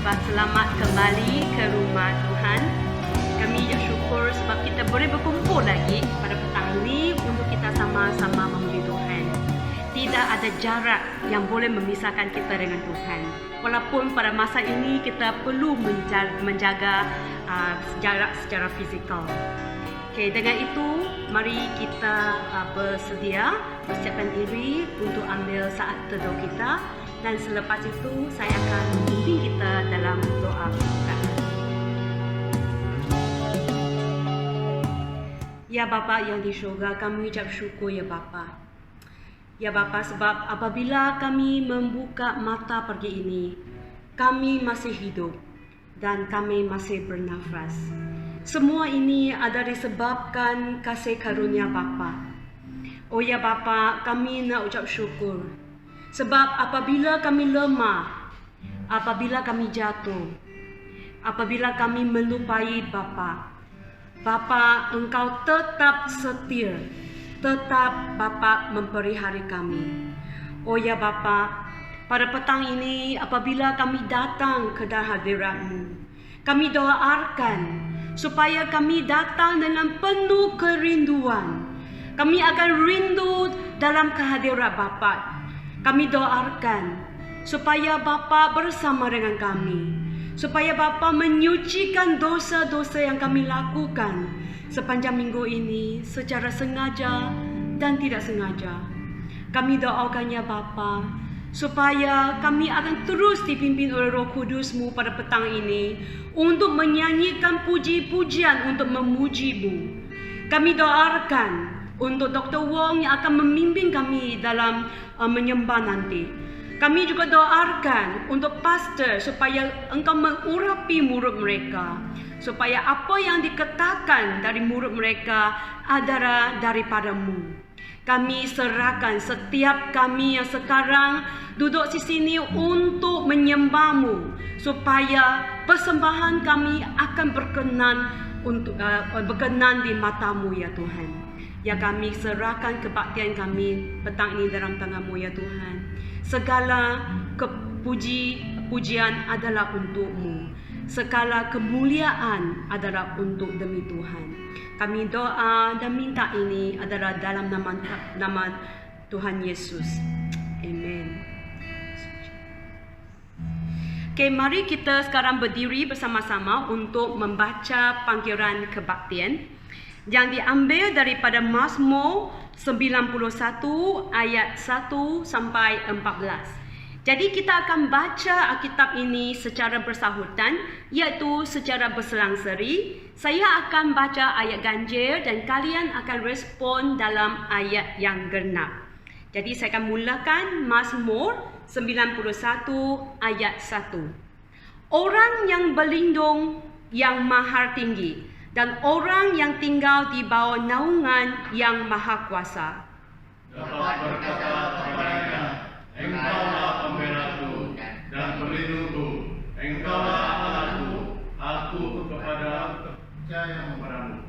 mengucapkan selamat kembali ke rumah Tuhan. Kami syukur sebab kita boleh berkumpul lagi pada petang ini untuk kita sama-sama memuji Tuhan. Tidak ada jarak yang boleh memisahkan kita dengan Tuhan. Walaupun pada masa ini kita perlu menjaga jarak secara fizikal. Okay, dengan itu, mari kita bersiapkan diri untuk ambil saat teduh kita. Dan selepas itu, saya akan memimpin kita dalam doa pembukaan. Ya Bapa yang di syurga, kami ucap syukur ya Bapa. Ya Bapa, sebab apabila kami membuka mata pagi ini, kami masih hidup dan kami masih bernafas. Semua ini adalah disebabkan kasih karunia Bapa. Oh ya Bapa, kami nak ucap syukur. Sebab apabila kami lemah, apabila kami jatuh, apabila kami melupai Bapa, Bapa Engkau tetap setia, tetap Bapa mempelihara kami. Oh ya Bapa, pada petang ini apabila kami datang ke dalam hadirat-Mu, kami doakan supaya kami datang dengan penuh kerinduan. Kami akan rindu dalam kehadiran Bapa. Kami doakan supaya Bapa bersama dengan kami, supaya Bapa menyucikan dosa-dosa yang kami lakukan sepanjang minggu ini secara sengaja dan tidak sengaja. Kami doakan ya Bapa, supaya kami akan terus dipimpin oleh Roh Kudus-Mu pada petang ini untuk menyanyikan puji-pujian untuk memuji-Mu. Kami doakan untuk Dr. Wong yang akan memimpin kami dalam menyembah nanti. Kami juga doakan untuk pastor supaya Engkau mengurapi murid mereka, supaya apa yang dikatakan dari murid mereka adalah daripada-Mu. Kami serahkan setiap kami yang sekarang duduk di sini untuk menyembah-Mu, supaya persembahan kami akan berkenan di mata-Mu ya Tuhan. Ya kami serahkan kebaktian kami petang ini dalam tangan-Mu ya Tuhan. Segala pujian adalah untuk-Mu. Segala kemuliaan adalah untuk demi Tuhan. Kami doa dan minta ini adalah dalam nama Tuhan Yesus. Amen. Okay, mari kita sekarang berdiri bersama-sama untuk membaca panggilan kebaktian yang diambil daripada Mazmur 91 ayat 1 sampai 14. Jadi kita akan baca Alkitab ini secara bersahutan, iaitu secara berselang-seri. Saya akan baca ayat ganjil dan kalian akan respon dalam ayat yang genap. Jadi saya akan mulakan Mazmur 91 ayat 1. Orang yang berlindung yang maha tinggi dan orang yang tinggal di bawah naungan yang maha kuasa dapat berkata kepadanya, Engkaulah pembelaku dan pelindungku, Engkaulah Allahku, aku percaya kepadamu.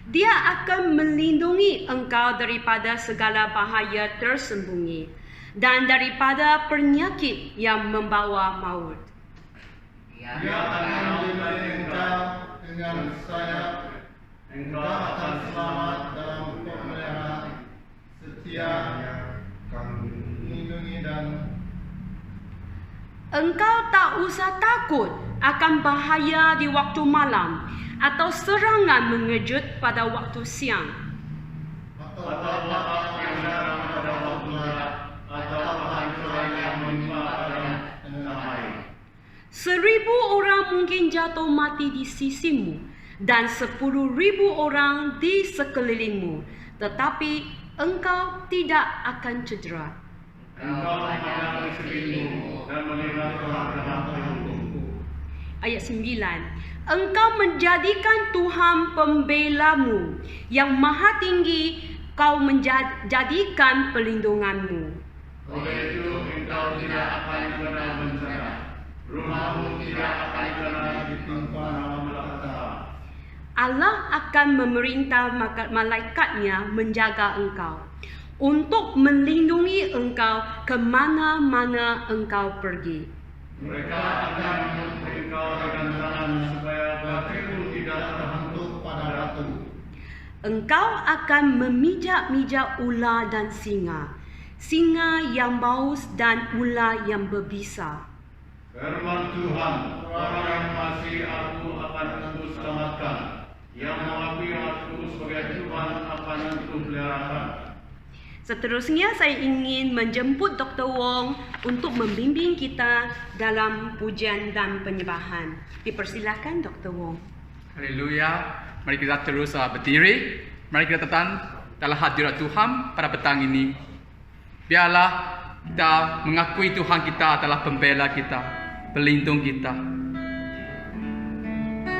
Dia akan melindungi engkau daripada segala bahaya tersembunyi dan daripada penyakit yang membawa maut. Dia akan melindungi engkau dengan sayap, engkau akan selamat dalam pemeliharaan setia yang akan melindungi dan engkau tak usah takut akan bahaya di waktu malam atau serangan mengejut pada waktu siang. atau bahaya yang datang pada waktu gelap, atau kehancuran yang menimpa pada tengah hari. 1000 orang mungkin jatuh mati di sisimu dan 10.000 orang di sekelilingmu, tetapi engkau tidak akan cedera. Engkau memandang sekeliling dan melihat orang dalam pelindungku. Ayat 9. Engkau menjadikan Tuhan pembelamu, yang maha tinggi kau menjadikan pelindunganmu. Oleh itu engkau tidak akan kena bencana, rumahmu tidak akan kena ditimpa malapetaka. Allah akan memerintah malaikatnya menjaga engkau, untuk melindungi engkau ke mana-mana engkau pergi. Mereka akan menuntut engkau dengan tangan supaya bagimu tidak terhentuk pada batu. Engkau akan memijak-mijak ular dan singa yang maus dan ular yang berbisa. Firman Tuhan, orang yang masih aku akan aku selamatkan, yang mengakui aku sebagai Tuhan akan aku peliharakan. Seterusnya saya ingin menjemput Dr. Wong untuk membimbing kita dalam pujian dan penyembahan. Dipersilakan Dr. Wong. Haleluya. Mari kita terus berdiri. Mari kita datang dalam hadirat Tuhan pada petang ini. Biarlah kita mengakui Tuhan kita adalah pembela kita, pelindung kita,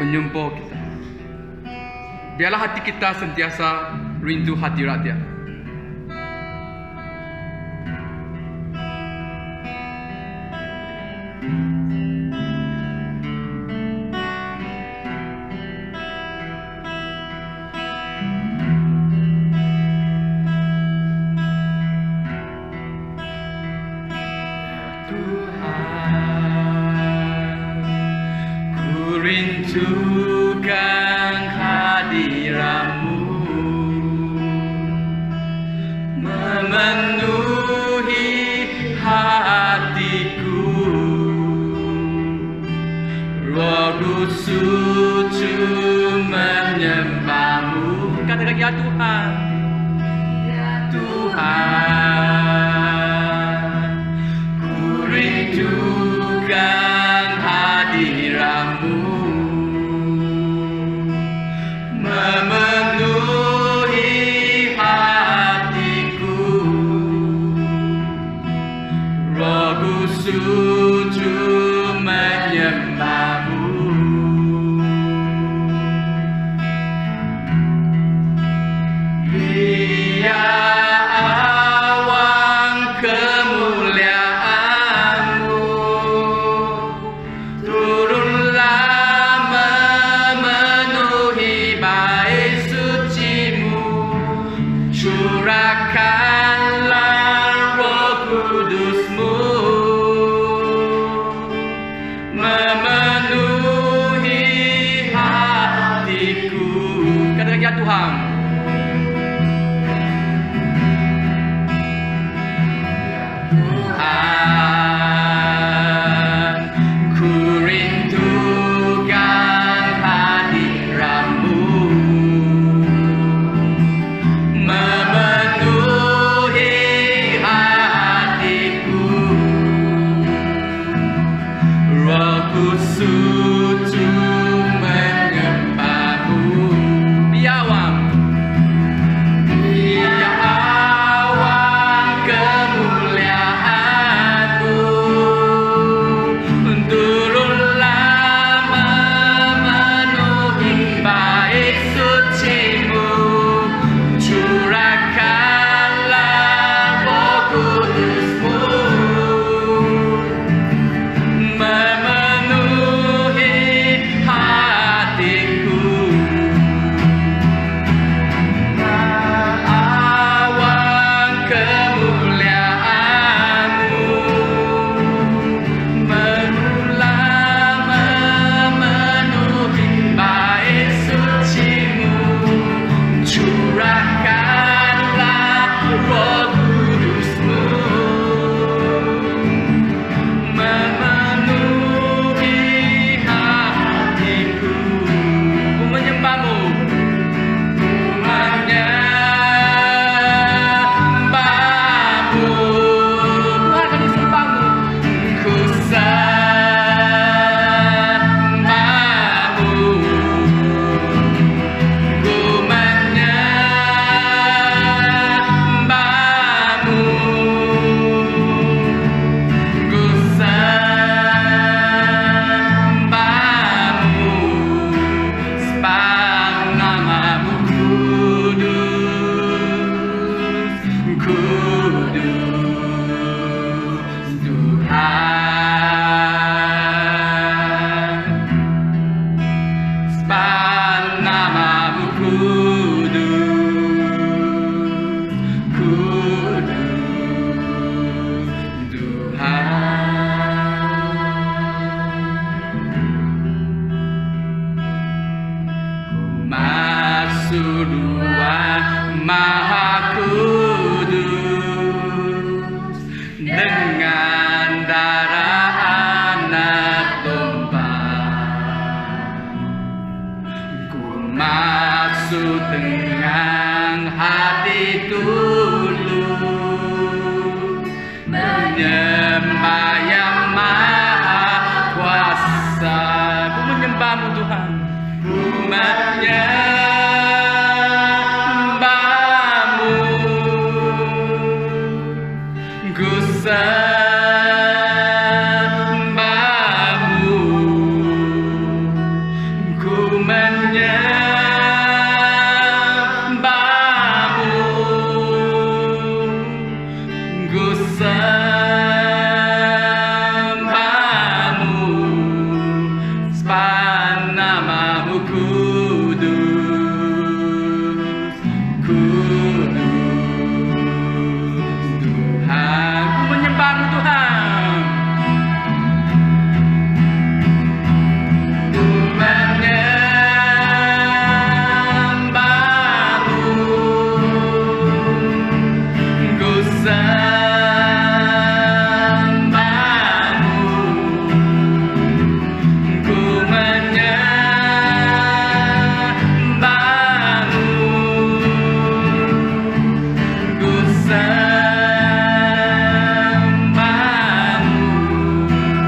penyembuh kita. Biarlah hati kita sentiasa rindu hadirat Dia. Rindukan hadirat-Mu, memenuhi hatiku. Roh Kudus menyembah-Mu. Katakan ya Tuhan, ya Tuhan, ku rindukan hadirat-Mu, memenuhi hatiku. Roh Kudus menyembah-Mu. Biar awan kemuliaan-Mu turunlah memenuhi bait suci-Mu. Curahkanlah Roh Kudus-Mu, memenuhi hatiku. Katakan ya Tuhan, Tuhan, ku rindukan hadirat-Mu, memenuhi hatiku. Roh Kudus menyembah-Mu. Biar awan Surga Maha Kudus dengan darah anak domba. Ku maksud dengan hati tulus menyembah Yang Maha Kuasa. Ku menyembahmu Tuhan, ku menyembahmu, ku sembahmu, ku menyembahmu, ku sembahmu, sebab namamu kudus, kudus Tuhan. Ku menyembahmu Tuhan, ku menyembahmu, ku sembahmu, ku menyembahmu, ku sembahmu,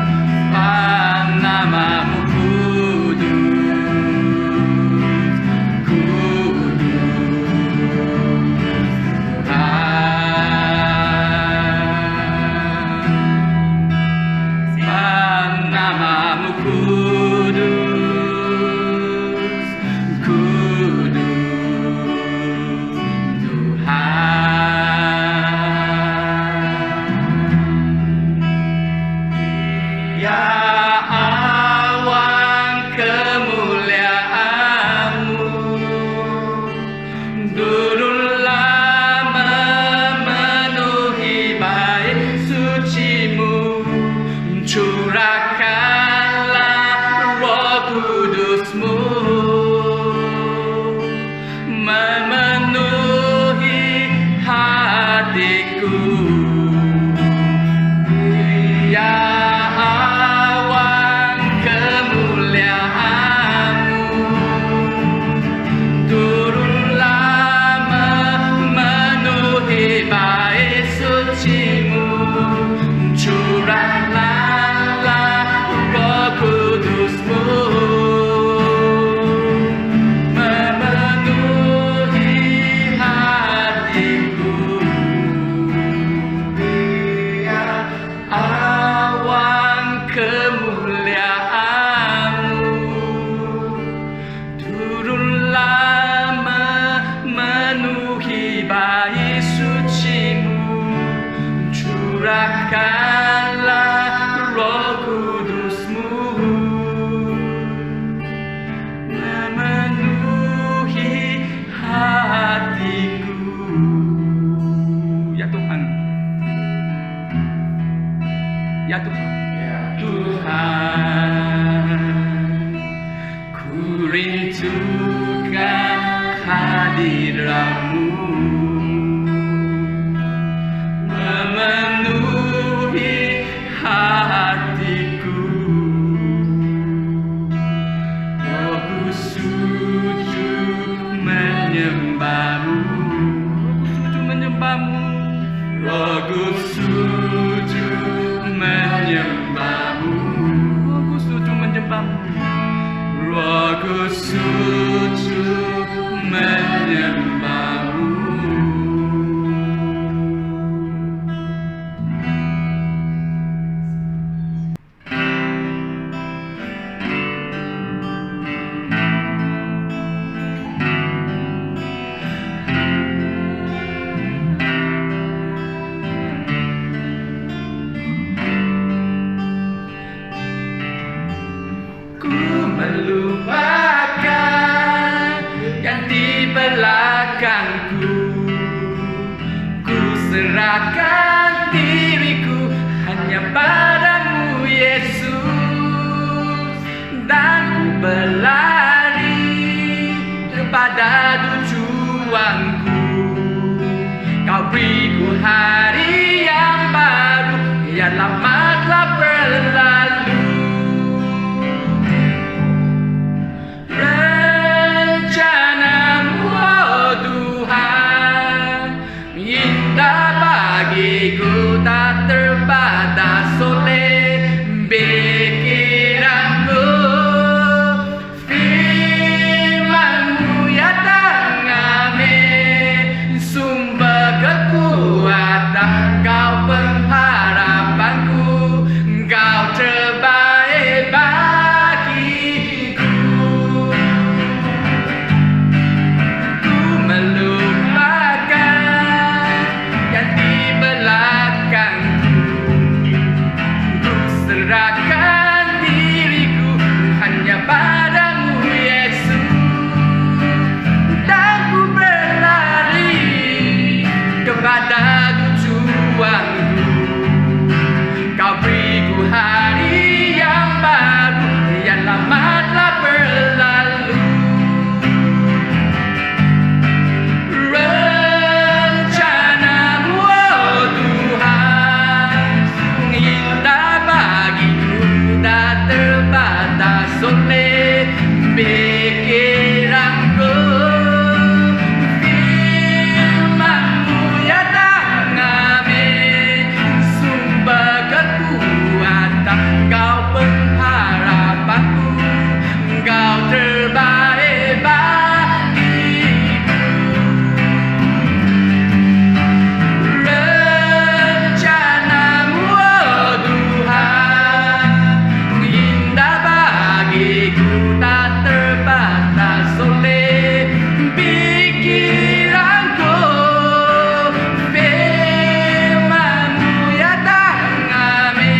sebab namamu kudus, kudus Tuhan. Sebab namamu kudus, kudus Tuhan. Ya awan kemuliaan-Mu turunlah memenuhi bait suci-Mu, curahkanlah Roh Kudus-Mu memenuhi hatiku. Ya awan kemuliaan-Mu turunlah memenuhi bait suci-Mu, curahkanlah Roh Kudus-Mu memenuhi hatiku. Ya awan kemuliaan-Mu turunlah memenuhi bait suci-Mu, curahkanlah Roh Kudus-Mu memenuhi hatiku. Ya Tuhan, ya Tuhan, Tuhan, ku rindukan hadirat-Mu memenuhi hatiku. Oh, ku sujud menyembah-Mu, ku sujud menyembah-Mu, oh, ku sujud menyembah-Mu, oh, ku sujud menyembah-Mu, oh, ku sujud menyembah-Mu. Ku melupakan tak terbatas oleh pikiranku. Firman-Mu ya tangan-Mu,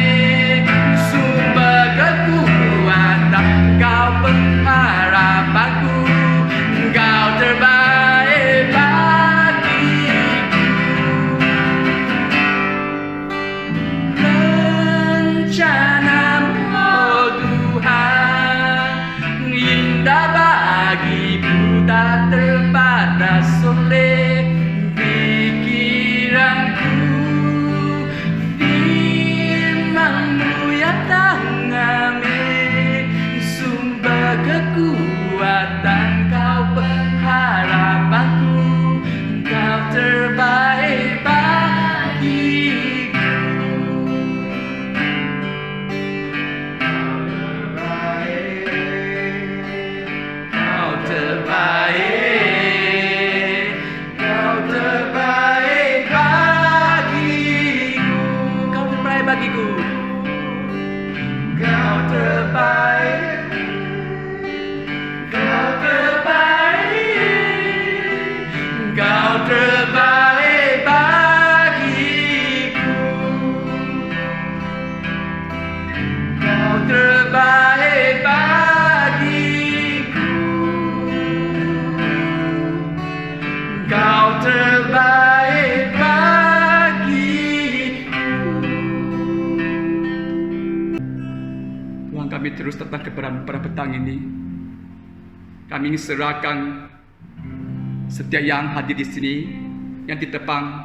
sumber kekuatan, Kau pengharapanku, Kau terbaik bagiku. Rencana-Mu oh Tuhan, indah bagiku, tak terbatas oleh pikiranku. Firman-Mu ya tangan-Mu, sumber kekuatan, Kau pengharapanku, Kau terbaik bagiku. Kau terbaik, Kau terbaik bagiku. Kau terbaik bagiku. Kau terbaik, Kau terbaik, Kau terbaik bagiku. Kau terbaik bagiku. Kau terbaik bagiku. Tuhan, kami terus datang kepada petang ini. Kami ingin serahkan setiap yang hadir di sini, yang di depan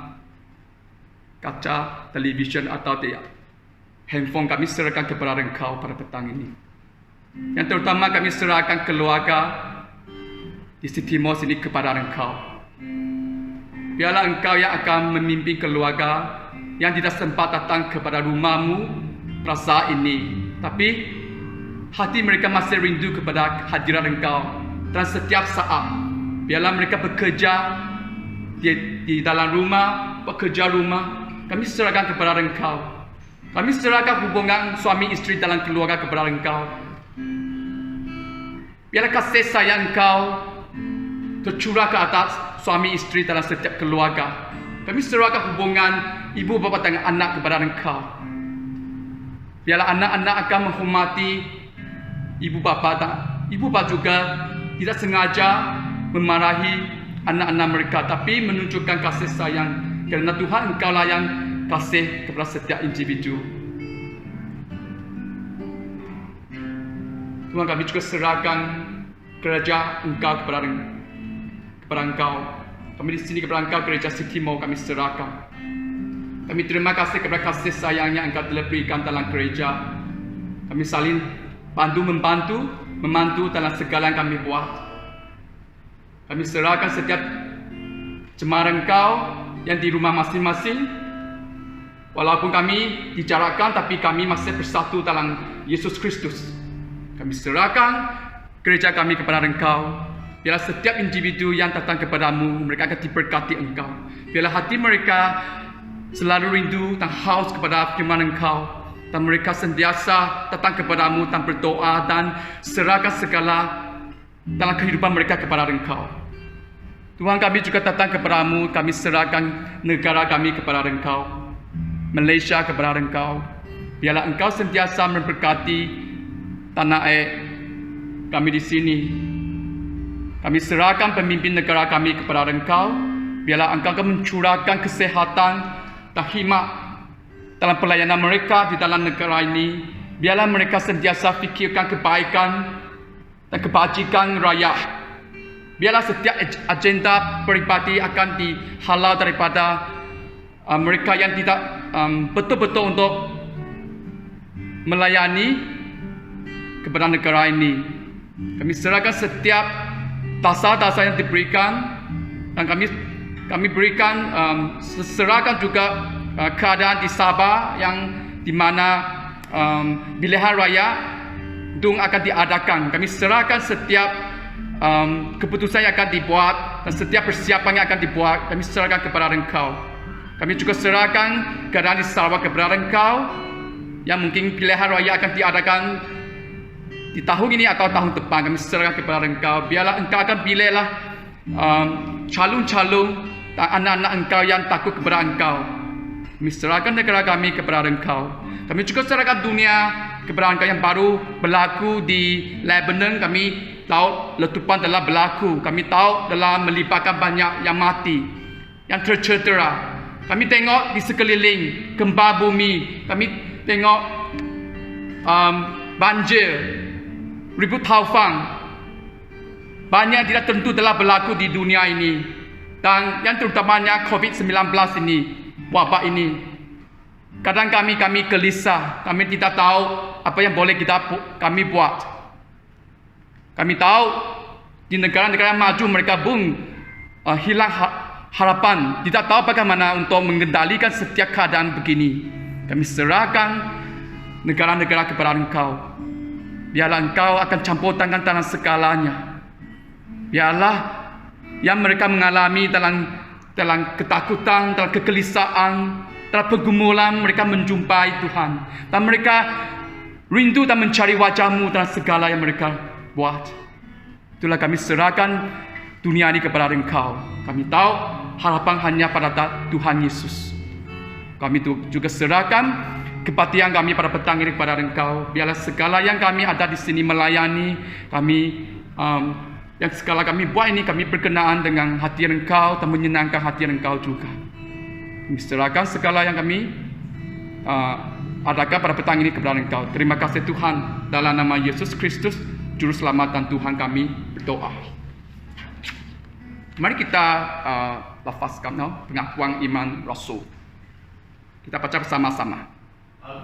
kaca televisyen atau di handphone, kami serahkan kepada Engkau pada petang ini. Yang terutama kami serahkan keluarga di Timor sini kepada Engkau. Biarlah Engkau yang akan memimpin keluarga yang tidak sempat datang kepada rumah-Mu pada saat ini, tapi hati mereka masih rindu kepada hadirat Engkau. Dan setiap saat, biarlah mereka bekerja di dalam rumah, pekerja rumah, kami serahkan kepada Engkau. Kami serahkan hubungan suami isteri dalam keluarga kepada Engkau. Biarlah kasih sayang Engkau tercurah ke atas suami isteri dalam setiap keluarga. Kami serahkan hubungan ibu bapa dengan anak kepada Engkau. Biarlah anak-anak akan menghormati ibu bapa juga tidak sengaja memarahi anak-anak mereka, tapi menunjukkan kasih sayang, kerana Tuhan Engkau lah yang kasih kepada setiap individu. Tuhan, kami juga serahkan gereja Engkau kepada Engkau. Kami di sini kepada Engkau, gereja Timor kami serahkan. Kami terima kasih kepada kasih sayang yang Engkau telah berikan dalam gereja. Kami saling membantu dalam segala yang kami buat. Kami serahkan setiap jemaat Engkau yang di rumah masing-masing. Walaupun kami dijarakkan, tapi kami masih bersatu dalam Yesus Kristus. Kami serahkan gereja kami kepada Engkau. Biarlah setiap individu yang datang kepadamu, mereka akan diberkati Engkau. Biarlah hati mereka selalu rindu dan haus kepada firman Engkau, dan mereka sentiasa datang kepadamu dan berdoa dan serahkan segala dalam kehidupan mereka kepada Engkau. Tuhan, kami juga datang kepadamu, kami serahkan negara kami kepada Engkau, Malaysia kepada Engkau. Biarlah Engkau sentiasa memberkati tanah air kami di sini. Kami serahkan pemimpin negara kami kepada Engkau. Biarlah Engkau akan mencurahkan kesehatan dan hikmat dalam pelayanan mereka di dalam negara ini. Biarlah mereka sentiasa fikirkan kebaikan dan kebajikan rakyat. Biarlah setiap agenda peribadi akan dihalau daripada mereka yang tidak betul-betul untuk melayani kepada negara ini. Kami serahkan setiap dasar-dasar yang diberikan, dan kami berikan serahkan juga keadaan di Sabah yang di mana pilihan raya dung akan diadakan. Kami serahkan setiap keputusan yang akan dibuat dan setiap persiapan yang akan dibuat, kami serahkan kepada Engkau. Kami juga serahkan keadaan di Sarawak kepada Engkau, yang mungkin pilihan raya akan diadakan di di tahun ini atau tahun depan, kami serahkan kepada Engkau. Biarlah Engkau akan pilihlah calon-calon anak-anak Engkau yang takut kepada Engkau. Kami serahkan negara kami kepada Engkau. Kami juga serahkan dunia kepada Engkau yang baru berlaku di Lebanon. Kami tahu letupan telah berlaku. Kami tahu telah melibatkan banyak yang mati, yang tercedera. Kami tengok di sekeliling gempa bumi. Kami tengok banjir, ribut taufan. Banyak tidak tentu telah berlaku di dunia ini. Dan yang terutamanya COVID-19 ini, wabak ini. Kadang kami gelisah. Kami tidak tahu apa yang boleh kami buat. Kami tahu di negara-negara maju mereka pun hilang harapan. Tidak tahu bagaimana untuk mengendalikan setiap keadaan begini. Kami serahkan negara-negara kepada Engkau. Biarlah Engkau akan campur tangan dalam segalanya. Biarlah yang mereka mengalami dalam ketakutan, dalam kegelisahan, dalam pergumulan, mereka menjumpai Tuhan. Dan mereka rindu dan mencari wajah-Mu dalam segala yang mereka buat. Itulah kami serahkan dunia ini kepada Engkau. Kami tahu harapan hanya pada Tuhan Yesus. Kami juga serahkan kebaktian kami pada petang ini kepada Engkau. Biarlah segala yang kami ada di sini melayani, kami yang segala kami buat ini kami berkenaan dengan hati Engkau dan menyenangkan hati Engkau juga. Kami serahkan segala yang kami adakan pada petang ini kepada Engkau. Terima kasih Tuhan, dalam nama Yesus Kristus Juru Selamat dan Tuhan kami berdoa. Mari kita lafazkan pengakuan iman Rasul. Kita baca bersama-sama.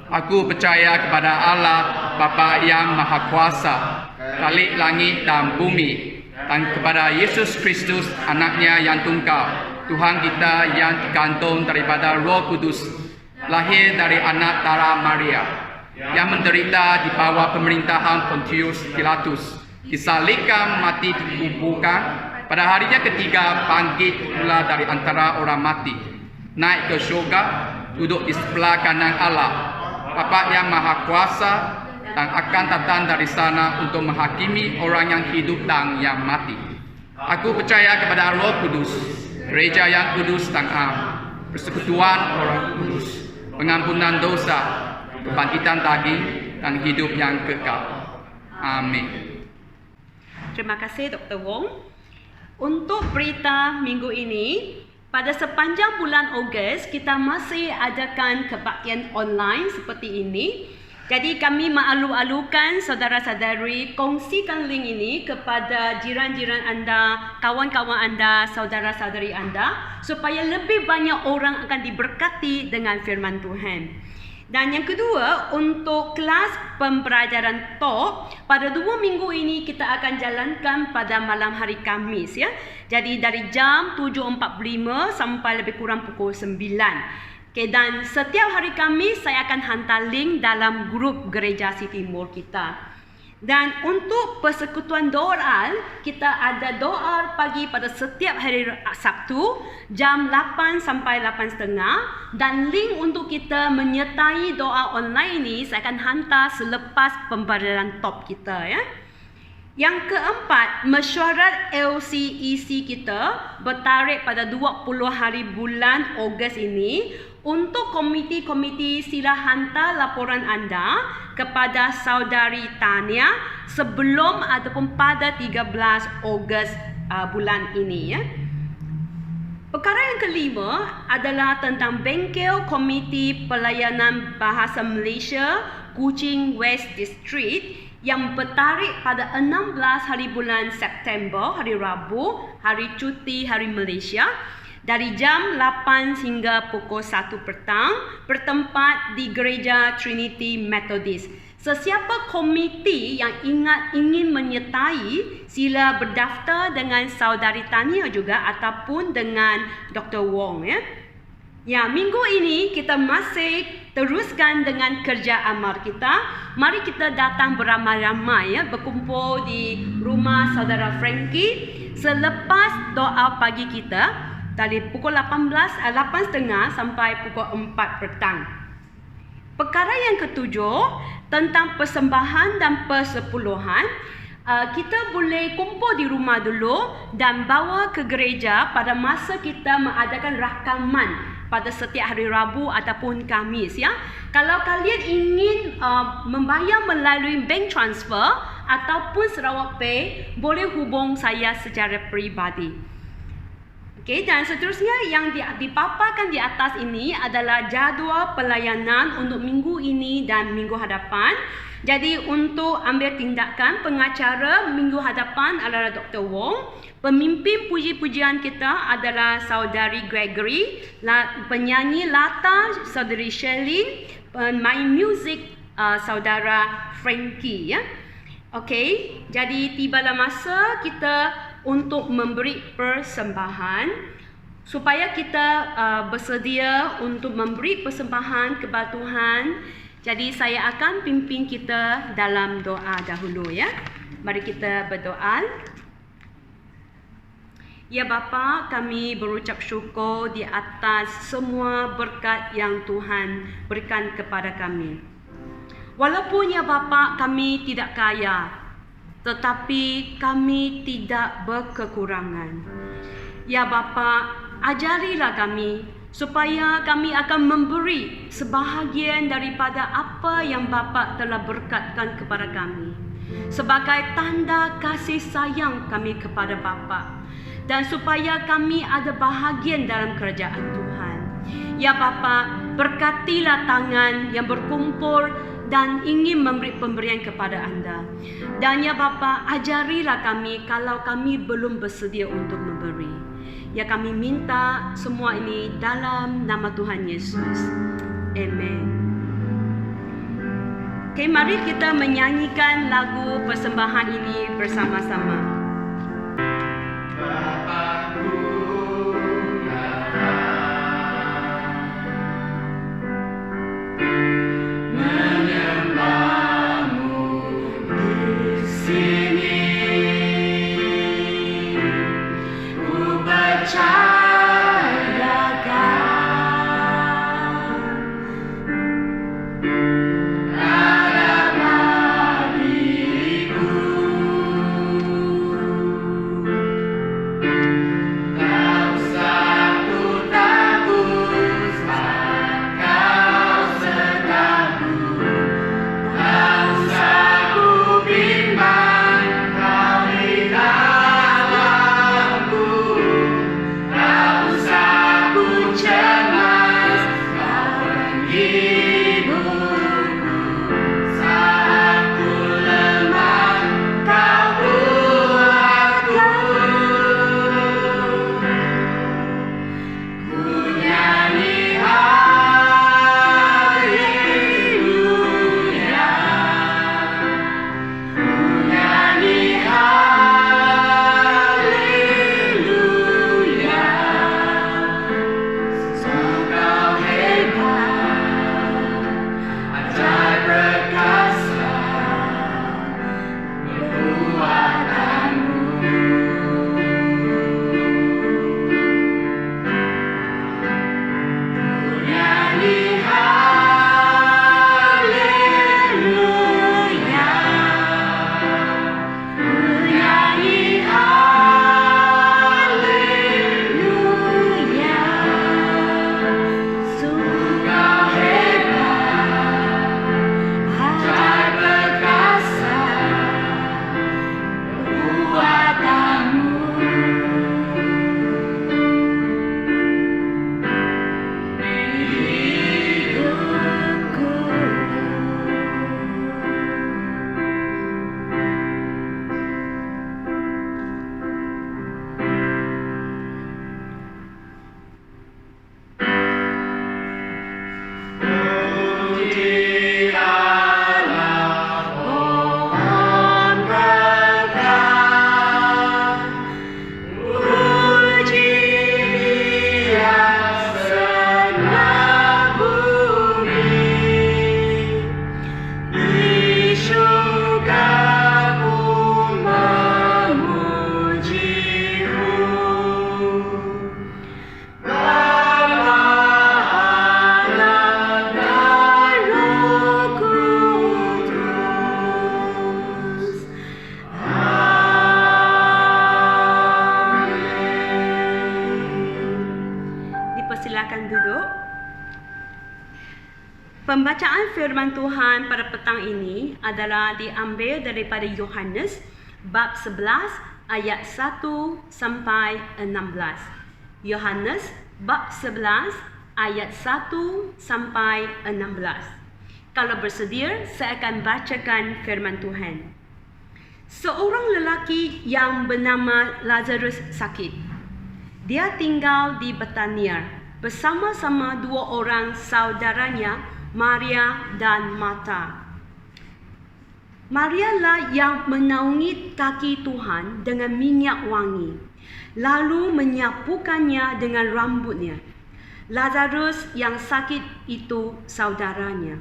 Aku percaya kepada Allah Bapa yang Maha Kuasa, Khalik langit dan bumi, dan kepada Yesus Kristus anaknya yang tunggal, Tuhan kita yang digantung daripada Roh Kudus, lahir dari anak Dara Maria, yang menderita di bawah pemerintahan Pontius Pilatus, disalibkan, mati, dikuburkan, pada harinya ketiga bangkit pula dari antara orang mati, naik ke syurga, duduk di sebelah kanan Allah Bapa yang Maha Kuasa, dan akan datang dari sana untuk menghakimi orang yang hidup dan yang mati. Aku percaya kepada Roh Kudus, gereja yang kudus dan am, persekutuan orang kudus, pengampunan dosa, kebangkitan daging, dan hidup yang kekal. Amin. Terima kasih Dr. Wong. Untuk berita minggu ini, pada sepanjang bulan Ogos kita masih adakan kebaktian online seperti ini. Jadi kami mengalu-alukan saudara-saudari kongsikan link ini kepada jiran-jiran anda, kawan-kawan anda, saudara-saudari anda, supaya lebih banyak orang akan diberkati dengan firman Tuhan. Dan yang kedua, untuk kelas pembelajaran talk, pada 2 minggu ini kita akan jalankan pada malam hari Khamis ya. Jadi dari jam 7.45 sampai lebih kurang pukul 9. Okay, dan setiap hari Khamis saya akan hantar link dalam grup Gereja City Mall kita. Dan untuk persekutuan doa, kita ada doa pagi pada setiap hari Sabtu jam 8 sampai 8.30, dan link untuk kita menyertai doa online ini saya akan hantar selepas pembelajaran top kita ya. Yang keempat, mesyuarat LCEC kita bertarikh pada 20 hari bulan Ogos ini. Untuk komiti-komiti, sila hantar laporan anda kepada saudari Tania sebelum ataupun pada 13 Ogos bulan ini ya. Perkara yang kelima adalah tentang bengkel Komiti Pelayanan Bahasa Malaysia Kuching West District yang bertarikh pada 16 hari bulan September, hari Rabu, hari cuti hari Malaysia, dari jam 8 hingga pukul 1 petang, bertempat di Gereja Trinity Methodist. Sesiapa komiti yang ingin menyertai, sila berdaftar dengan saudari Tania juga ataupun dengan Dr. Wong ya. Ya, minggu ini kita masih teruskan dengan kerja amal kita. Mari kita datang beramai-ramai ya, berkumpul di rumah saudara Frankie selepas doa pagi kita dari pukul 8.30 sampai pukul 4 petang. Perkara yang ketujuh tentang persembahan dan persepuluhan. Kita boleh kumpul di rumah dulu dan bawa ke gereja pada masa kita mengadakan rakaman pada setiap hari Rabu ataupun Khamis, ya. Kalau kalian ingin membayar melalui bank transfer ataupun Sarawak Pay, boleh hubung saya secara peribadi. Okey, dan seterusnya yang dipaparkan di atas ini adalah jadual pelayanan untuk minggu ini dan minggu hadapan. Jadi untuk ambil tindakan, pengacara minggu hadapan adalah Dr. Wong. Pemimpin puji-pujian kita adalah Saudari Gregory, penyanyi Lata Saudari Sherlyn, pemain muzik Saudara Frankie, ya. Okey, jadi tibalah masa kita untuk memberi persembahan supaya kita bersedia untuk memberi persembahan kepada Tuhan. Jadi saya akan pimpin kita dalam doa dahulu, ya. Mari kita berdoa. Ya Bapa, kami berucap syukur di atas semua berkat yang Tuhan berikan kepada kami. Walaupun ya Bapa, kami tidak kaya, tetapi kami tidak berkekurangan. Ya Bapa, ajarilah kami supaya kami akan memberi sebahagian daripada apa yang Bapa telah berkatkan kepada kami, sebagai tanda kasih sayang kami kepada Bapa, dan supaya kami ada bahagian dalam kerajaan Tuhan. Ya Bapa, berkatilah tangan yang berkumpul dan ingin memberi pemberian kepada Anda. Dan ya Bapa, ajarilah kami kalau kami belum bersedia untuk memberi. Ya kami minta semua ini dalam nama Tuhan Yesus. Amen. Okay, mari kita menyanyikan lagu persembahan ini bersama-sama. Pembacaan firman Tuhan pada petang ini adalah diambil daripada Yohanes bab 11 ayat 1 sampai 16. Yohanes bab 11 ayat 1 sampai 16. Kalau bersedia, saya akan bacakan firman Tuhan. Seorang lelaki yang bernama Lazarus sakit. Dia tinggal di Betania bersama-sama dua orang saudaranya, Maria dan Marta. Maria lah yang menaungi kaki Tuhan dengan minyak wangi, lalu menyapukannya dengan rambutnya. Lazarus yang sakit itu saudaranya.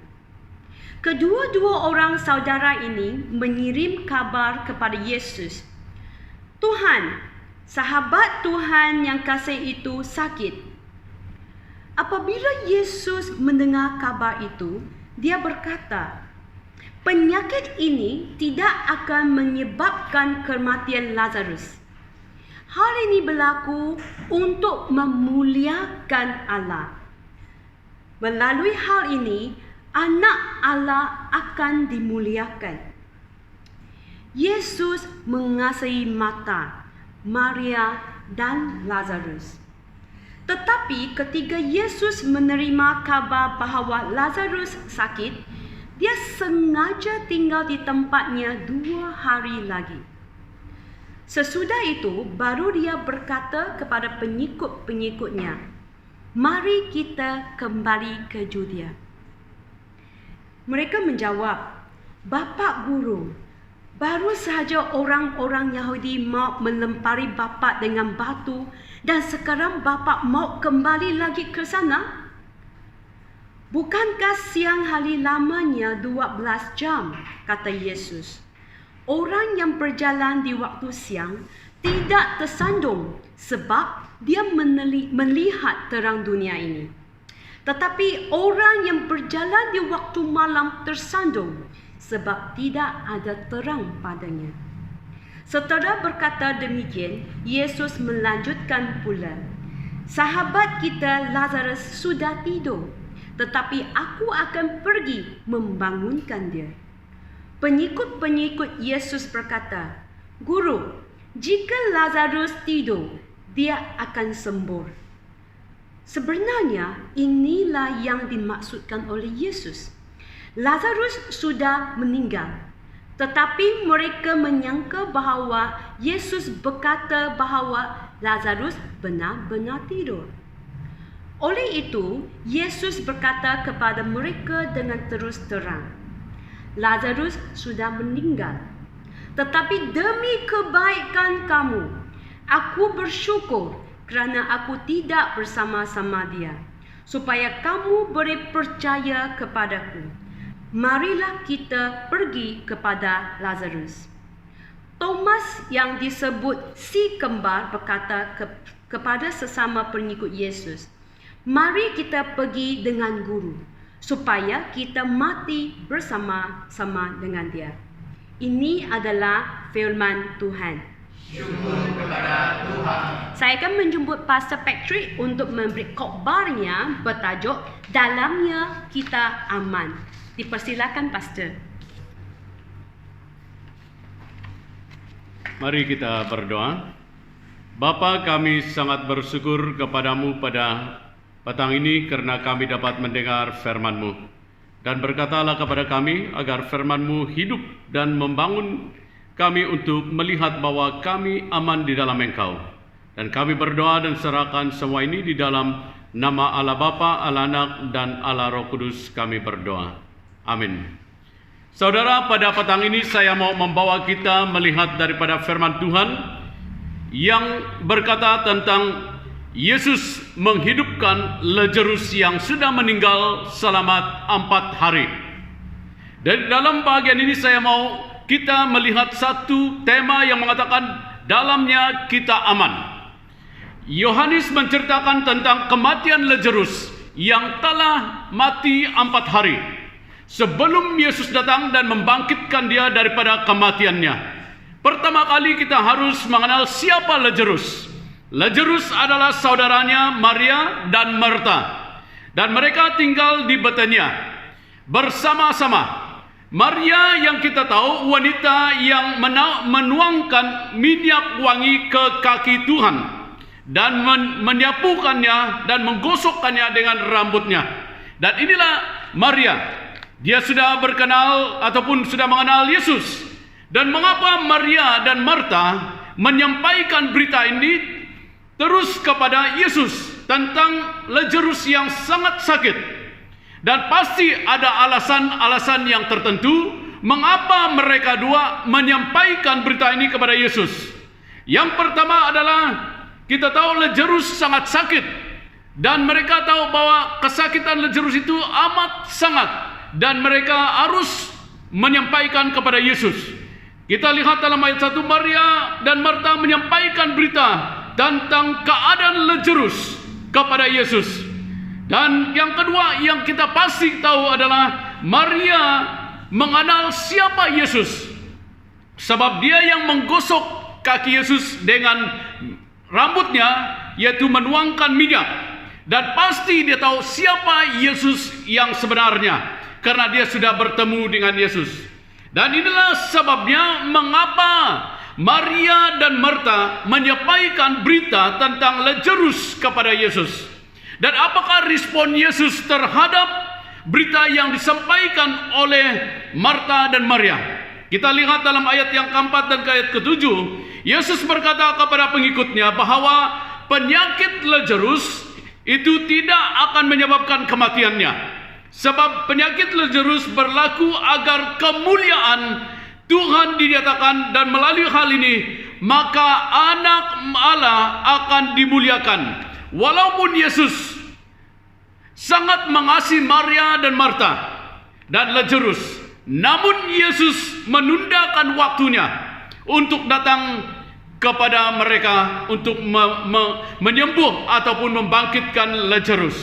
Kedua-dua orang saudara ini mengirim kabar kepada Yesus. Tuhan, sahabat Tuhan yang kasih itu sakit. Apabila Yesus mendengar kabar itu, dia berkata, penyakit ini tidak akan menyebabkan kematian Lazarus. Hal ini berlaku untuk memuliakan Allah. Melalui hal ini, anak Allah akan dimuliakan. Yesus mengasihi Marta, Maria dan Lazarus. Tetapi ketika Yesus menerima kabar bahawa Lazarus sakit, dia sengaja tinggal di tempatnya 2 hari lagi. Sesudah itu, baru dia berkata kepada pengikut-pengikutnya, mari kita kembali ke Judea. Mereka menjawab, Bapak Guru, baru sahaja orang-orang Yahudi mau melempari Bapak dengan batu dan sekarang Bapak mau kembali lagi ke sana? Bukankah siang hari lamanya 12 jam, kata Yesus. Orang yang berjalan di waktu siang tidak tersandung sebab dia melihat terang dunia ini. Tetapi orang yang berjalan di waktu malam tersandung sebab tidak ada terang padanya. Setelah berkata demikian, Yesus melanjutkan pula, sahabat kita Lazarus sudah tidur, tetapi aku akan pergi membangunkan dia. Pengikut-pengikut Yesus berkata, Guru, jika Lazarus tidur, dia akan sembuh. Sebenarnya inilah yang dimaksudkan oleh Yesus. Lazarus sudah meninggal. Tetapi mereka menyangka bahawa Yesus berkata bahawa Lazarus benar-benar tidur. Oleh itu, Yesus berkata kepada mereka dengan terus terang, Lazarus sudah meninggal. Tetapi demi kebaikan kamu, aku bersyukur kerana aku tidak bersama-sama dia, supaya kamu boleh percaya kepadaku. Marilah kita pergi kepada Lazarus. Thomas yang disebut si kembar berkata kepada sesama pengikut Yesus, mari kita pergi dengan guru, supaya kita mati bersama-sama dengan dia. Ini adalah firman Tuhan. Syukur kepada Tuhan. Saya akan menjemput Pastor Patrick untuk memberi khotbahnya bertajuk Dalamnya Kita Aman. Dipersilakan, Pastor. Mari kita berdoa. Bapa, kami sangat bersyukur kepadamu pada petang ini kerana kami dapat mendengar firman-Mu. Dan berkatalah kepada kami agar firman-Mu hidup dan membangun kami untuk melihat bahwa kami aman di dalam Engkau. Dan kami berdoa dan serahkan semua ini di dalam nama Allah Bapa, Allah Anak dan Allah Roh Kudus kami berdoa. Amin. Saudara, pada petang ini saya mau membawa kita melihat daripada firman Tuhan yang berkata tentang Yesus menghidupkan Lazarus yang sudah meninggal selama 4 hari. Dan dalam bahagian ini saya mau kita melihat satu tema yang mengatakan dalamnya kita aman. Yohanes menceritakan tentang kematian Lazarus yang telah mati 4 hari sebelum Yesus datang dan membangkitkan dia daripada kematiannya. Pertama kali kita harus mengenal siapa Lazarus. Lazarus adalah saudaranya Maria dan Marta, dan mereka tinggal di Betania. bersama-sama. Maria yang kita tahu wanita yang menuangkan minyak wangi ke kaki Tuhan dan menyapukannya dan menggosokkannya dengan rambutnya. Dan inilah Maria. Dia sudah berkenal ataupun sudah mengenal Yesus. Dan mengapa Maria dan Marta menyampaikan berita ini terus kepada Yesus tentang Lazarus yang sangat sakit? Dan pasti ada alasan-alasan yang tertentu mengapa mereka dua menyampaikan berita ini kepada Yesus. Yang pertama adalah kita tahu Lazarus sangat sakit dan mereka tahu bahwa kesakitan Lazarus itu amat sangat dan mereka harus menyampaikan kepada Yesus. Kita lihat dalam ayat 1, Maria dan Marta menyampaikan berita tentang keadaan Lazarus kepada Yesus. Dan yang kedua yang kita pasti tahu adalah Maria mengenal siapa Yesus. Sebab dia yang menggosok kaki Yesus dengan rambutnya, yaitu menuangkan minyak. Dan pasti dia tahu siapa Yesus yang sebenarnya, karena dia sudah bertemu dengan Yesus. Dan inilah sebabnya mengapa Maria dan Marta menyampaikan berita tentang Lazarus kepada Yesus. Dan apakah respon Yesus terhadap berita yang disampaikan oleh Marta dan Maria? Kita lihat dalam ayat yang keempat dan ayat ke-7. Yesus berkata kepada pengikutnya bahwa penyakit Lazarus itu tidak akan menyebabkan kematiannya. Sebab penyakit Lazarus berlaku agar kemuliaan Tuhan dinyatakan, dan melalui hal ini maka Anak Allah akan dimuliakan. Walaupun Yesus sangat mengasihi Maria dan Marta dan Lazarus, namun Yesus menundakan waktunya untuk datang kepada mereka untuk menyembuh ataupun membangkitkan Lazarus.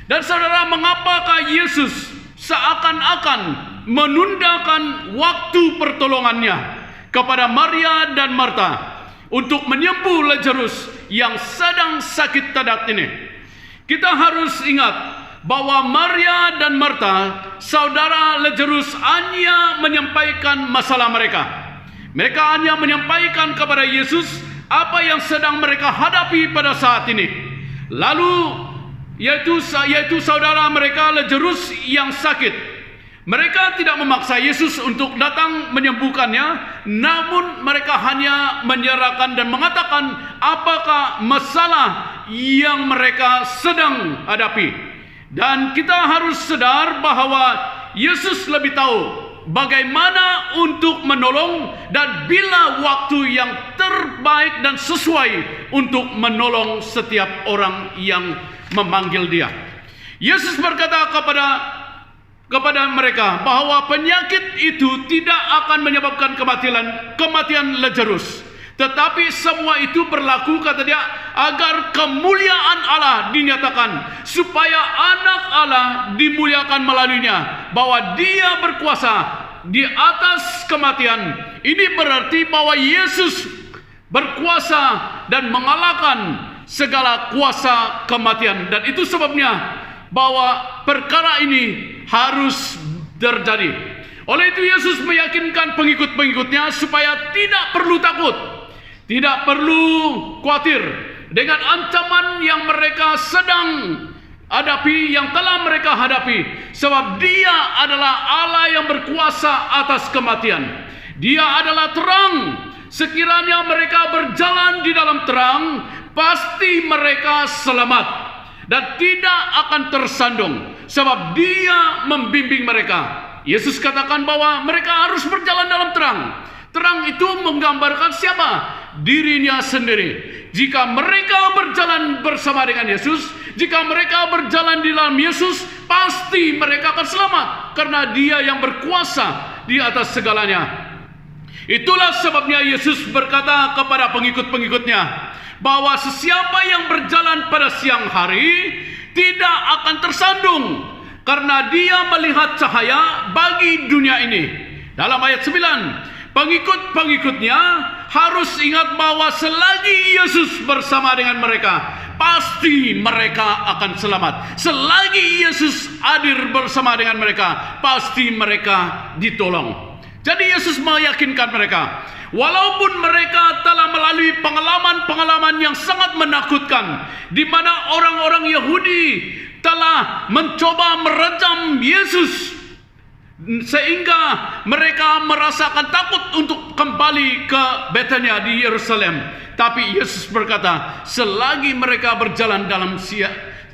Dan saudara, mengapakah Yesus seakan-akan menundakan waktu pertolongannya kepada Maria dan Marta untuk menyembuh Lazarus yang sedang sakit tadat ini? Kita harus ingat bahwa Maria dan Marta, saudara Lazarus, hanya menyampaikan masalah mereka. Mereka hanya menyampaikan kepada Yesus apa yang sedang mereka hadapi pada saat ini. Lalu yaitu saudara mereka Lazarus yang sakit. Mereka tidak memaksa Yesus untuk datang menyembuhkannya, namun mereka hanya menyerahkan dan mengatakan apakah masalah yang mereka sedang hadapi. Dan kita harus sadar bahwa Yesus lebih tahu bagaimana untuk menolong dan bila waktu yang terbaik dan sesuai untuk menolong setiap orang yang memanggil dia. Yesus berkata kepada mereka bahwa penyakit itu tidak akan menyebabkan kematian Lazarus, tetapi semua itu berlaku, kata dia, agar kemuliaan Allah dinyatakan, supaya Anak Allah dimuliakan melaluinya, bahwa dia berkuasa di atas kematian. Ini berarti bahwa Yesus berkuasa dan mengalahkan segala kuasa kematian. Dan itu sebabnya bahwa perkara ini harus terjadi. Oleh itu Yesus meyakinkan pengikut-pengikutnya supaya tidak perlu takut, tidak perlu khawatir dengan ancaman yang mereka sedang hadapi, yang telah mereka hadapi. Sebab Dia adalah Allah yang berkuasa atas kematian. Dia adalah terang. Sekiranya mereka berjalan di dalam terang, pasti mereka selamat dan tidak akan tersandung, sebab Dia membimbing mereka. Yesus katakan bahwa mereka harus berjalan dalam terang. Terang itu menggambarkan siapa? Dirinya sendiri. Jika mereka berjalan bersama dengan Yesus, jika mereka berjalan di dalam Yesus, pasti mereka akan selamat, karena Dia yang berkuasa di atas segalanya. Itulah sebabnya Yesus berkata kepada pengikut-pengikutnya bahwa sesiapa yang berjalan pada siang hari tidak akan tersandung, karena dia melihat cahaya bagi dunia ini. Dalam ayat 9, pengikut-pengikutnya harus ingat bahwa selagi Yesus bersama dengan mereka, pasti mereka akan selamat. Selagi Yesus hadir bersama dengan mereka, pasti mereka ditolong. Jadi Yesus meyakinkan mereka, walaupun mereka telah melalui pengalaman-pengalaman yang sangat menakutkan, di mana orang-orang Yahudi telah mencoba merejam Yesus, sehingga mereka merasakan takut untuk kembali ke Betania di Yerusalem. Tapi Yesus berkata, selagi mereka berjalan dalam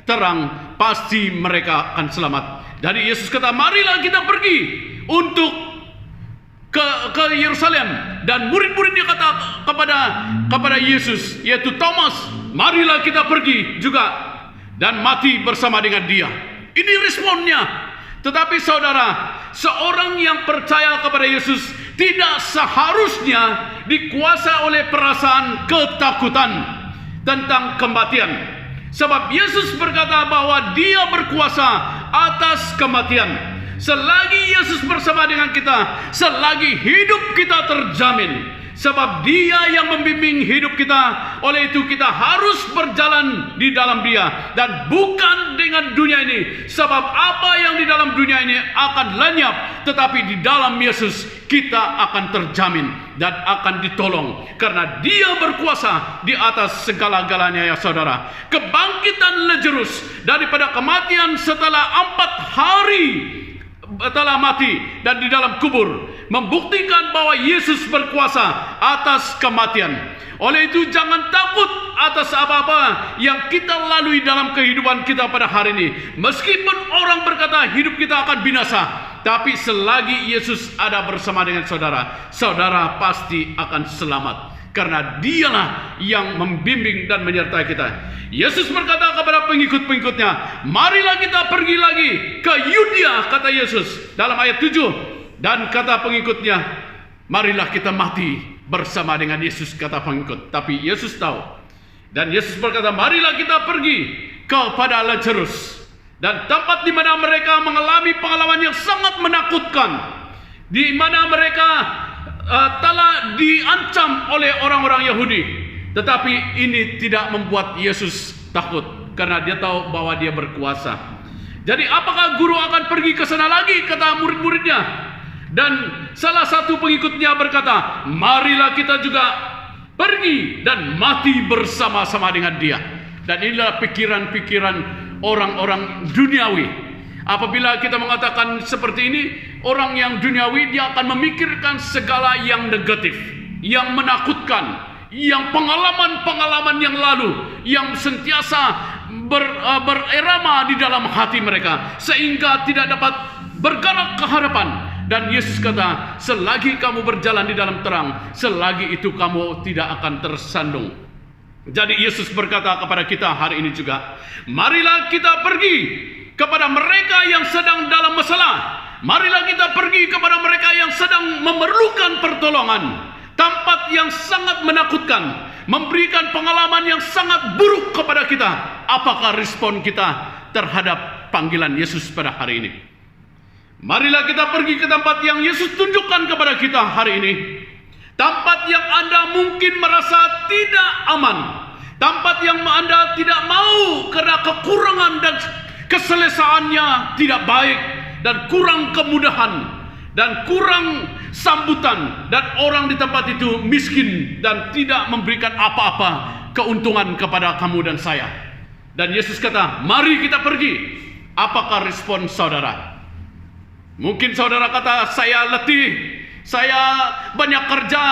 terang, pasti mereka akan selamat. Jadi Yesus kata, marilah kita pergi untuk ke Yerusalem. Dan murid-muridnya kata kepada Yesus, yaitu Thomas, marilah kita pergi juga dan mati bersama dengan dia. Ini responnya. Tetapi saudara, seorang yang percaya kepada Yesus tidak seharusnya dikuasai oleh perasaan ketakutan tentang kematian. Sebab Yesus berkata bahwa dia berkuasa atas kematian. Selagi Yesus bersama dengan kita, selagi hidup kita terjamin. Sebab dia yang membimbing hidup kita. Oleh itu kita harus berjalan di dalam dia, dan bukan dengan dunia ini. Sebab apa yang di dalam dunia ini akan lenyap, tetapi di dalam Yesus kita akan terjamin dan akan ditolong. Karena dia berkuasa di atas segala-galanya ya saudara. Kebangkitan Lazarus daripada kematian setelah 4 hari telah mati dan di dalam kubur membuktikan bahwa Yesus berkuasa atas kematian. Oleh itu jangan takut atas apa-apa yang kita lalui dalam kehidupan kita pada hari ini. Meskipun orang berkata hidup kita akan binasa, tapi selagi Yesus ada bersama dengan saudara, saudara pasti akan selamat. Karena dialah yang membimbing dan menyertai kita. Yesus berkata kepada pengikut-pengikutnya, marilah kita pergi lagi ke Yudea, kata Yesus dalam ayat 7. Dan kata pengikutnya, marilah kita mati bersama dengan Yesus, kata pengikut. Tapi Yesus tahu. Dan Yesus berkata, marilah kita pergi kepada Lazarus. Dan tempat di mana mereka mengalami pengalaman yang sangat menakutkan, di mana mereka telah diancam oleh orang-orang Yahudi. Tetapi ini tidak membuat Yesus takut, karena dia tahu bahwa dia berkuasa. Jadi apakah guru akan pergi ke sana lagi, kata murid-muridnya. Dan salah satu pengikutnya berkata, marilah kita juga pergi dan mati bersama-sama dengan dia. Dan inilah pikiran-pikiran orang-orang duniawi. Apabila kita mengatakan seperti ini, orang yang duniawi dia akan memikirkan segala yang negatif, yang menakutkan, yang pengalaman-pengalaman yang lalu, yang sentiasa bererama di dalam hati mereka, sehingga tidak dapat bergerak ke hadapan. Dan Yesus kata, selagi kamu berjalan di dalam terang, selagi itu kamu tidak akan tersandung. Jadi Yesus berkata kepada kita hari ini juga, marilah kita pergi kepada mereka yang sedang dalam masalah. Marilah kita pergi kepada mereka yang sedang memerlukan pertolongan. Tempat yang sangat menakutkan, memberikan pengalaman yang sangat buruk kepada kita. Apakah respon kita terhadap panggilan Yesus pada hari ini? Marilah kita pergi ke tempat yang Yesus tunjukkan kepada kita hari ini. Tempat yang Anda mungkin merasa tidak aman. Tempat yang Anda tidak mau karena kekurangan dan keselesaannya tidak baik, dan kurang kemudahan, dan kurang sambutan, dan orang di tempat itu miskin dan tidak memberikan apa-apa keuntungan kepada kamu dan saya. Dan Yesus kata, mari kita pergi. Apakah respon saudara? Mungkin saudara kata, saya letih, saya banyak kerja,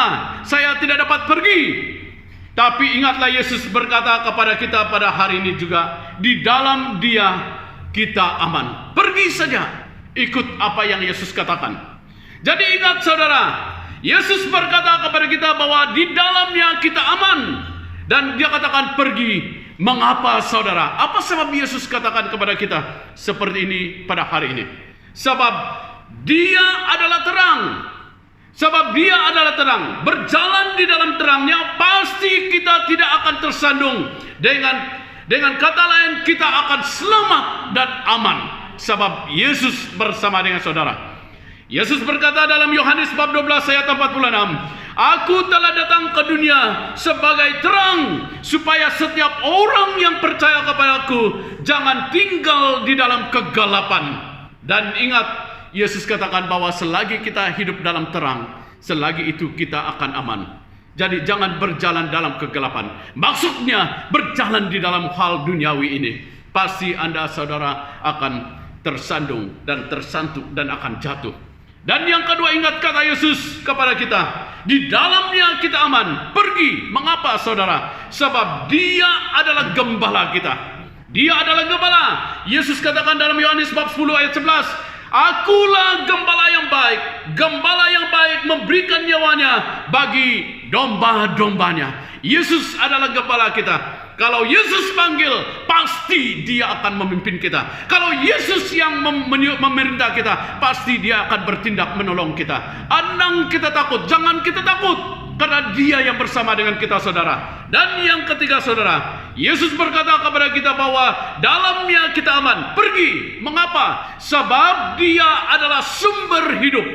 saya tidak dapat pergi. Tapi ingatlah Yesus berkata kepada kita pada hari ini juga, di dalam Dia kita aman. Pergi saja, ikut apa yang Yesus katakan. Jadi ingat saudara, Yesus berkata kepada kita bahwa di dalamnya kita aman. Dan dia katakan pergi. Mengapa saudara? Apa sebab Yesus katakan kepada kita seperti ini pada hari ini? Sebab dia adalah terang. Sebab dia adalah terang. Berjalan di dalam terangnya, pasti kita tidak akan tersandung. Dengan kata lain, kita akan selamat dan aman. Sebab Yesus bersama dengan saudara. Yesus berkata dalam Yohanes bab 12 ayat 46, Aku telah datang ke dunia sebagai terang, supaya setiap orang yang percaya kepadaku jangan tinggal di dalam kegelapan. Dan ingat, Yesus katakan bahwa selagi kita hidup dalam terang, selagi itu kita akan aman. Jadi jangan berjalan dalam kegelapan. Maksudnya berjalan di dalam hal duniawi ini. Pasti Anda saudara akan tersandung dan tersantuk dan akan jatuh. Dan yang kedua, ingat kata Yesus kepada kita, di dalamnya kita aman. Pergi. Mengapa saudara? Sebab Dia adalah gembala kita. Dia adalah gembala. Yesus katakan dalam Yohanes bab 10 ayat 11, Akulah gembala yang baik. Gembala yang baik memberikan nyawanya bagi domba-dombanya. Yesus adalah gembala kita. Kalau Yesus panggil, pasti Dia akan memimpin kita. Kalau Yesus yang memerintah kita, pasti Dia akan bertindak menolong kita. Andang kita takut, jangan kita takut, karena Dia yang bersama dengan kita saudara. Dan yang ketiga saudara, Yesus berkata kepada kita bahwa dalamnya kita aman. Pergi. Mengapa? Sebab Dia adalah sumber hidup.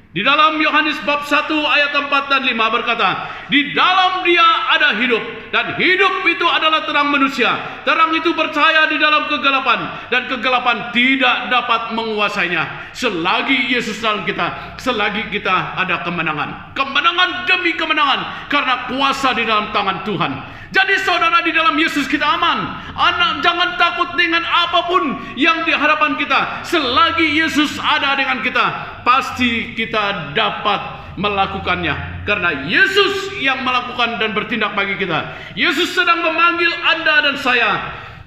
Di dalam Yohanes bab 1 ayat 4 dan 5 berkata, di dalam Dia ada hidup, dan hidup itu adalah terang manusia. Terang itu bercahaya di dalam kegelapan, dan kegelapan tidak dapat menguasainya. Selagi Yesus dalam kita, selagi kita ada kemenangan. Kemenangan demi kemenangan, karena kuasa di dalam tangan Tuhan. Jadi saudara, di dalam Yesus kita aman. Anak, jangan takut dengan apapun yang di hadapan kita. Selagi Yesus ada dengan kita, pasti kita dapat melakukannya. Karena Yesus yang melakukan dan bertindak bagi kita. Yesus sedang memanggil Anda dan saya.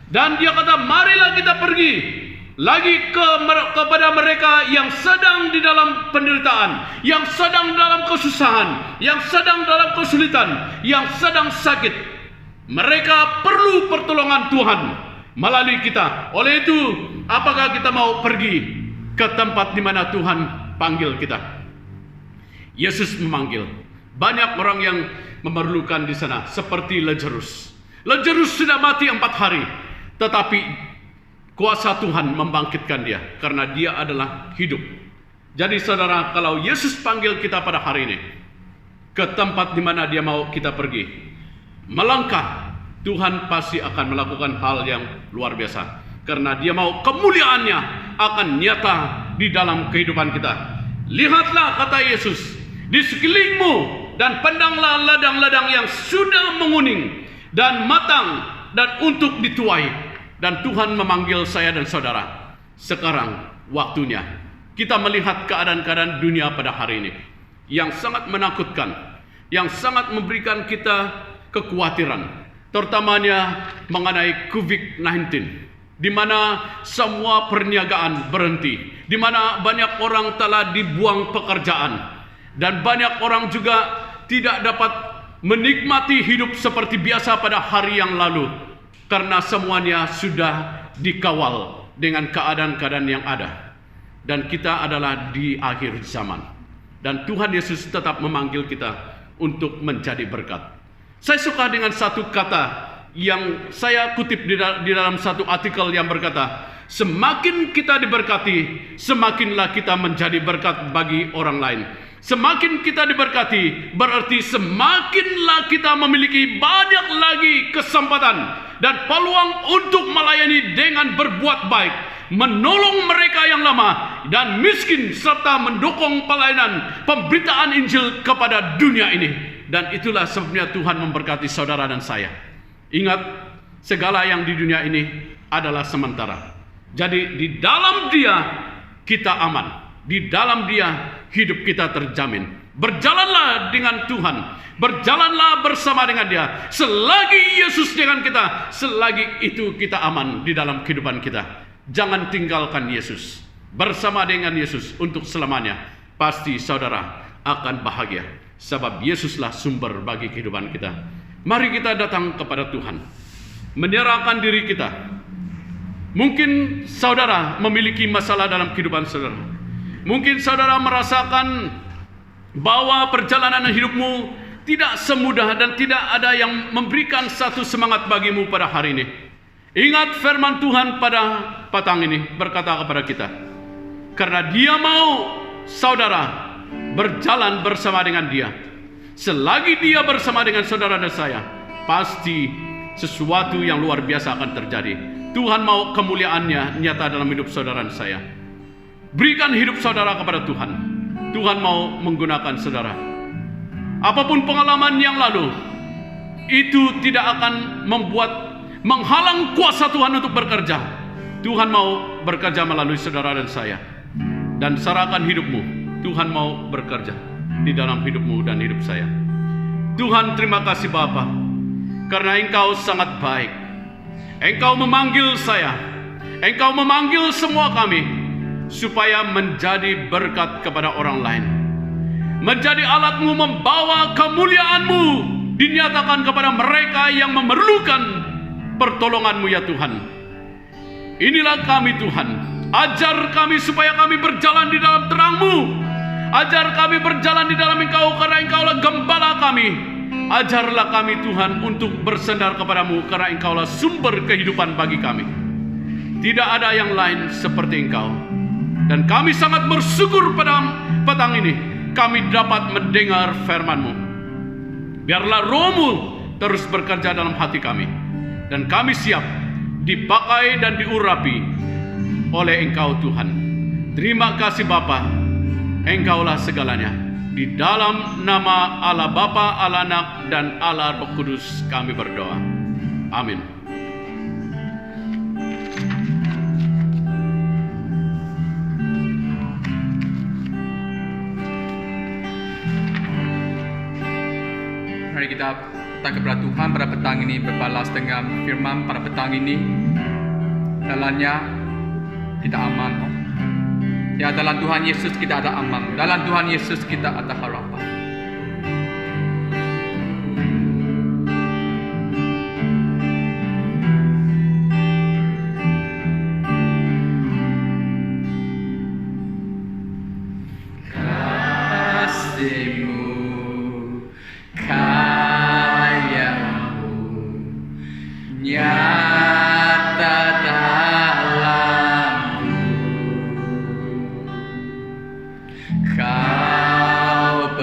Dan Dia kata, marilah kita pergi lagi kepada mereka yang sedang di dalam penderitaan, yang sedang dalam kesusahan, yang sedang dalam kesulitan, yang sedang sakit. Mereka perlu pertolongan Tuhan melalui kita. Oleh itu, apakah kita mau pergi ke tempat di mana Tuhan panggil kita? Yesus memanggil. Banyak orang yang memerlukan di sana, seperti Lazarus. Lazarus sudah mati 4 hari, tetapi kuasa Tuhan membangkitkan dia, karena dia adalah hidup. Jadi saudara, kalau Yesus panggil kita pada hari ini ke tempat di mana Dia mau kita pergi, melangkah, Tuhan pasti akan melakukan hal yang luar biasa, karena Dia mau kemuliaannya akan nyata di dalam kehidupan kita. Lihatlah, kata Yesus, di sekelilingmu, dan pandanglah ladang-ladang yang sudah menguning dan matang dan untuk dituai. Dan Tuhan memanggil saya dan saudara. Sekarang waktunya kita melihat keadaan-keadaan dunia pada hari ini yang sangat menakutkan, yang sangat memberikan kita kekhawatiran, terutamanya mengenai COVID-19, di mana semua perniagaan berhenti, di mana banyak orang telah dibuang pekerjaan, dan banyak orang juga tidak dapat menikmati hidup seperti biasa pada hari yang lalu, karena semuanya sudah dikawal dengan keadaan-keadaan yang ada. Dan kita adalah di akhir zaman, dan Tuhan Yesus tetap memanggil kita untuk menjadi berkat. Saya suka dengan satu kata yang saya kutip di dalam satu artikel yang berkata, semakin kita diberkati, semakinlah kita menjadi berkat bagi orang lain. Semakin kita diberkati, berarti semakinlah kita memiliki banyak lagi kesempatan dan peluang untuk melayani dengan berbuat baik, menolong mereka yang lemah dan miskin, serta mendukung pelayanan pemberitaan Injil kepada dunia ini. Dan itulah sebabnya Tuhan memberkati saudara dan saya. Ingat, segala yang di dunia ini adalah sementara. Jadi di dalam Dia kita aman. Di dalam Dia hidup kita terjamin. Berjalanlah dengan Tuhan, berjalanlah bersama dengan Dia. Selagi Yesus dengan kita, selagi itu kita aman di dalam kehidupan kita. Jangan tinggalkan Yesus. Bersama dengan Yesus untuk selamanya. Pasti saudara akan bahagia, sebab Yesuslah sumber bagi kehidupan kita. Mari kita datang kepada Tuhan, menyerahkan diri kita. Mungkin saudara memiliki masalah dalam kehidupan saudara. Mungkin saudara merasakan bahwa perjalanan hidupmu tidak semudah dan tidak ada yang memberikan satu semangat bagimu pada hari ini. Ingat firman Tuhan pada petang ini berkata kepada kita, karena Dia mau saudara berjalan bersama dengan Dia. selagi dia bersama dengan saudara dan saya, pasti sesuatu yang luar biasa akan terjadi. Tuhan mau kemuliaannya nyata dalam hidup saudara dan saya. Berikan hidup saudara kepada Tuhan. Tuhan mau menggunakan saudara. Apapun pengalaman yang lalu, itu tidak akan menghalang kuasa Tuhan untuk bekerja. Tuhan mau bekerja melalui saudara dan saya. Dan serahkan hidupmu. Tuhan mau bekerja di dalam hidupmu dan hidup saya. Tuhan, terima kasih Bapa, karena Engkau sangat baik. Engkau memanggil saya, Engkau memanggil semua kami, supaya menjadi berkat kepada orang lain. Menjadi alat-Mu membawa kemuliaan-Mu dinyatakan kepada mereka yang memerlukan pertolongan-Mu ya Tuhan. Inilah kami Tuhan. Ajar kami supaya kami berjalan di dalam terang-Mu. Ajar kami berjalan di dalam Engkau, karena Engkaulah gembala kami. Ajarlah kami Tuhan untuk bersandar kepadamu, karena Engkaulah sumber kehidupan bagi kami. Tidak ada yang lain seperti Engkau. Dan kami sangat bersyukur pada petang ini kami dapat mendengar firman-Mu. Biarlah Roh-Mu terus bekerja dalam hati kami, dan kami siap dipakai dan diurapi oleh Engkau Tuhan. Terima kasih Bapa, Engkaulah segalanya. Di dalam nama Allah Bapa, Allah Anak, dan Allah Roh Kudus kami berdoa. Amin. Mari kita datang kepada Tuhan pada petang ini, berbalas dengan firman pada petang ini. Dalamnya kita aman. Ya, dalam Tuhan Yesus kita ada aman. Dalam Tuhan Yesus kita ada harapan. Kasih-Mu, karya-Mu, nyata dalamku. Kau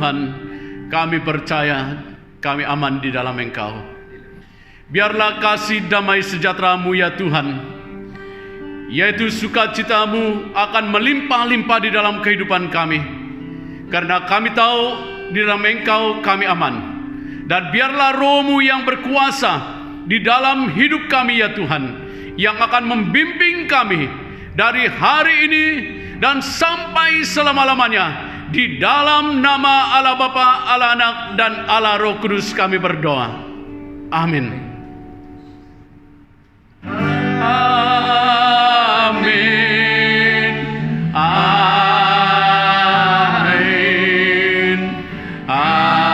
Tuhan, kami percaya kami aman di dalam Engkau. Biarlah kasih damai sejahtera-Mu ya Tuhan, yaitu sukacita-Mu akan melimpah-limpah di dalam kehidupan kami. Karena kami tahu di dalam Engkau kami aman. Dan biarlah Roh-Mu yang berkuasa di dalam hidup kami ya Tuhan, yang akan membimbing kami dari hari ini dan sampai selama-lamanya. Di dalam nama Allah Bapa, Allah Anak, dan Allah Roh Kudus kami berdoa. Amin. Amin. Amin. Amin.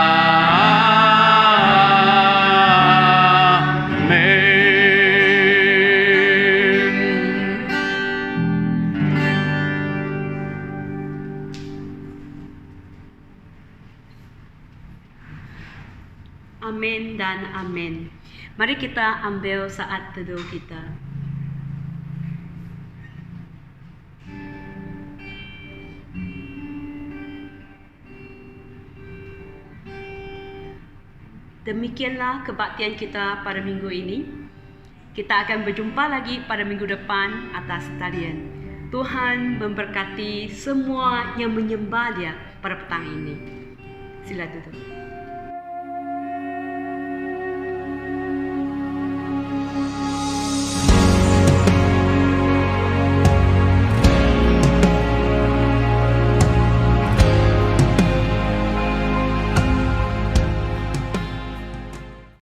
Amin dan amin. Mari kita ambil saat teduh kita. Demikianlah kebaktian kita pada minggu ini. Kita akan berjumpa lagi pada minggu depan atas talian. Tuhan memberkati semua yang menyembah Dia pada petang ini. Sila duduk.